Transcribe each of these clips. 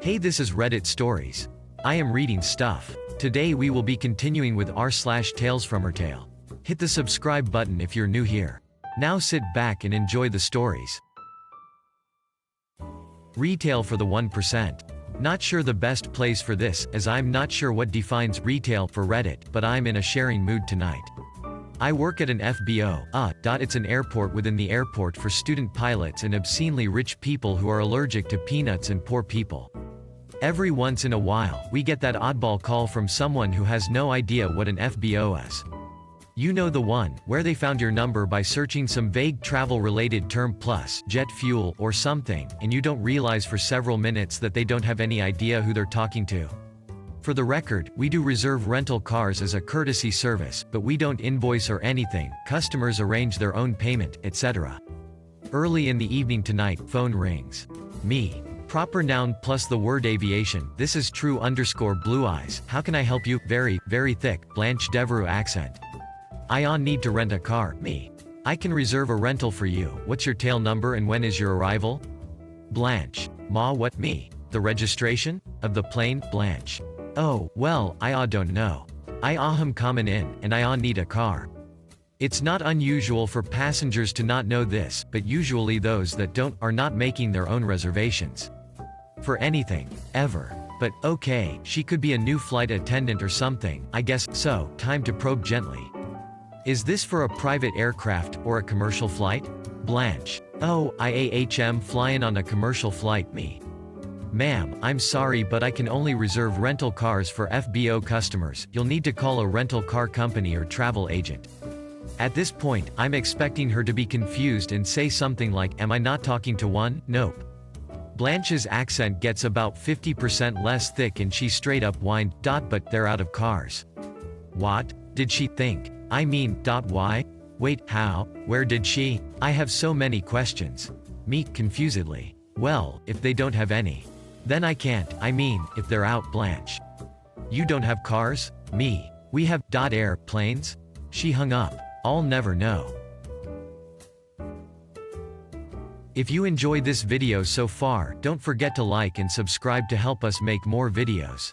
Hey, this is Reddit Stories. I am reading stuff. Today we will be continuing with r/talesfromretail. Hit the subscribe button if you're new here. Now sit back and enjoy the stories. Retail for the 1%. Not sure the best place for this, as I'm not sure what defines retail for Reddit, but I'm in a sharing mood tonight. I work at an FBO, it's an airport within the airport for student pilots and obscenely rich people who are allergic to peanuts and poor people. Every once in a while, we get that oddball call from someone who has no idea what an FBO is. You know the one, where they found your number by searching some vague travel-related term plus jet fuel or something, and you don't realize for several minutes that they don't have any idea who they're talking to. For the record, we do reserve rental cars as a courtesy service, but we don't invoice or anything, customers arrange their own payment, etc. Early in the evening tonight, phone rings. Me. Proper noun plus the word aviation, this is true_blue eyes, how can I help you, very, very thick, Blanche Devereaux accent. I need to rent a car, me. I can reserve a rental for you, what's your tail number and when is your arrival? Blanche. Ma what, me? The registration? Of the plane, Blanche. Oh, well, I don't know. I'm coming in, and I need a car. It's not unusual for passengers to not know this, but usually those that don't, are not making their own reservations. For anything, ever. But, okay, she could be a new flight attendant or something, I guess, so, time to probe gently. Is this for a private aircraft, or a commercial flight? Blanche. Oh, I'm flying on a commercial flight, me. Ma'am, I'm sorry but I can only reserve rental cars for FBO customers, you'll need to call a rental car company or travel agent. At this point, I'm expecting her to be confused and say something like, am I not talking to one? Nope. Blanche's accent gets about 50% less thick and she straight up whined, but they're out of cars. What? Did she think? I mean, why? Wait, how? Where did she? I have so many questions. Me, confusedly. Well, if they don't have any. Then I can't, if they're out, Blanche. You don't have cars? Me. We have, airplanes? She hung up. I'll never know. If you enjoyed this video so far, don't forget to like and subscribe to help us make more videos.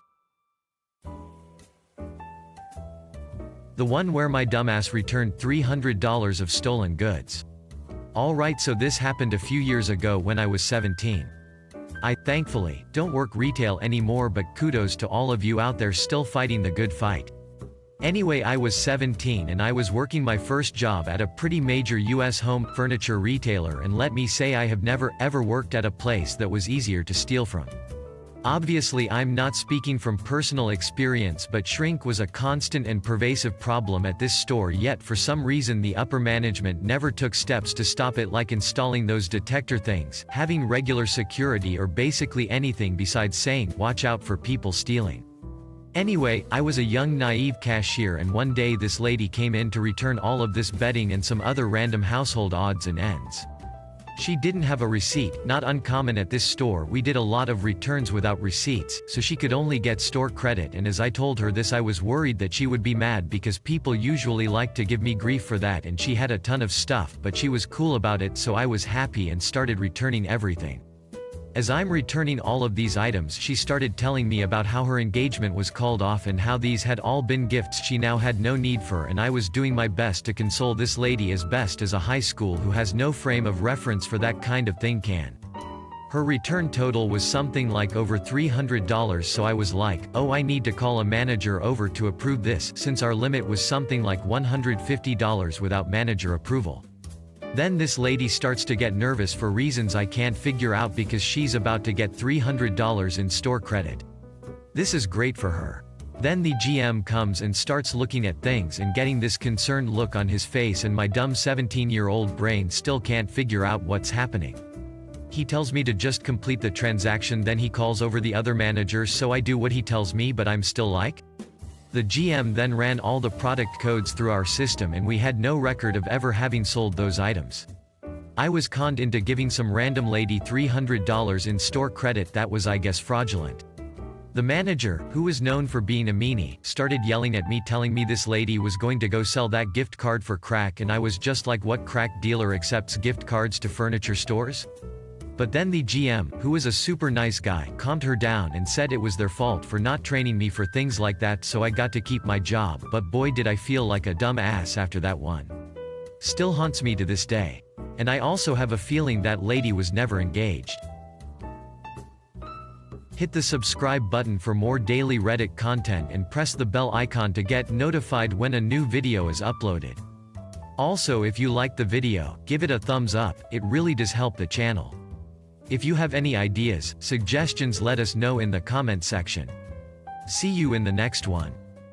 The one where my dumbass returned $300 of stolen goods. Alright, so this happened a few years ago when I was 17. I, thankfully, don't work retail anymore, but kudos to all of you out there still fighting the good fight. Anyway, I was 17 and I was working my first job at a pretty major US home furniture retailer, and let me say I have never ever worked at a place that was easier to steal from. Obviously I'm not speaking from personal experience, but shrink was a constant and pervasive problem at this store, yet for some reason the upper management never took steps to stop it, like installing those detector things, having regular security, or basically anything besides saying, watch out for people stealing. Anyway, I was a young naive cashier, and one day this lady came in to return all of this bedding and some other random household odds and ends. She didn't have a receipt, not uncommon at this store, we did a lot of returns without receipts, so she could only get store credit, and as I told her this I was worried that she would be mad because people usually like to give me grief for that, and she had a ton of stuff, but she was cool about it, so I was happy and started returning everything. As I'm returning all of these items, she started telling me about how her engagement was called off and how these had all been gifts she now had no need for, and I was doing my best to console this lady as best as a high school who has no frame of reference for that kind of thing can. Her return total was something like over $300, so I was like, oh, I need to call a manager over to approve this, since our limit was something like $150 without manager approval. Then this lady starts to get nervous for reasons I can't figure out because she's about to get $300 in store credit. This is great for her. Then the GM comes and starts looking at things and getting this concerned look on his face, and my dumb 17-year-old brain still can't figure out what's happening. He tells me to just complete the transaction, then he calls over the other managers, so I do what he tells me, but I'm still like? The GM then ran all the product codes through our system, and we had no record of ever having sold those items. I was conned into giving some random lady $300 in store credit that was, I guess, fraudulent. The manager, who was known for being a meanie, started yelling at me, telling me this lady was going to go sell that gift card for crack, and I was just like, what crack dealer accepts gift cards to furniture stores? But then the GM, who was a super nice guy, calmed her down and said it was their fault for not training me for things like that, so I got to keep my job. But boy did I feel like a dumb ass after that one. Still haunts me to this day. And I also have a feeling that lady was never engaged. Hit the subscribe button for more daily Reddit content and press the bell icon to get notified when a new video is uploaded. Also, if you liked the video, give it a thumbs up, it really does help the channel. If you have any ideas, suggestions, let us know in the comment section. See you in the next one.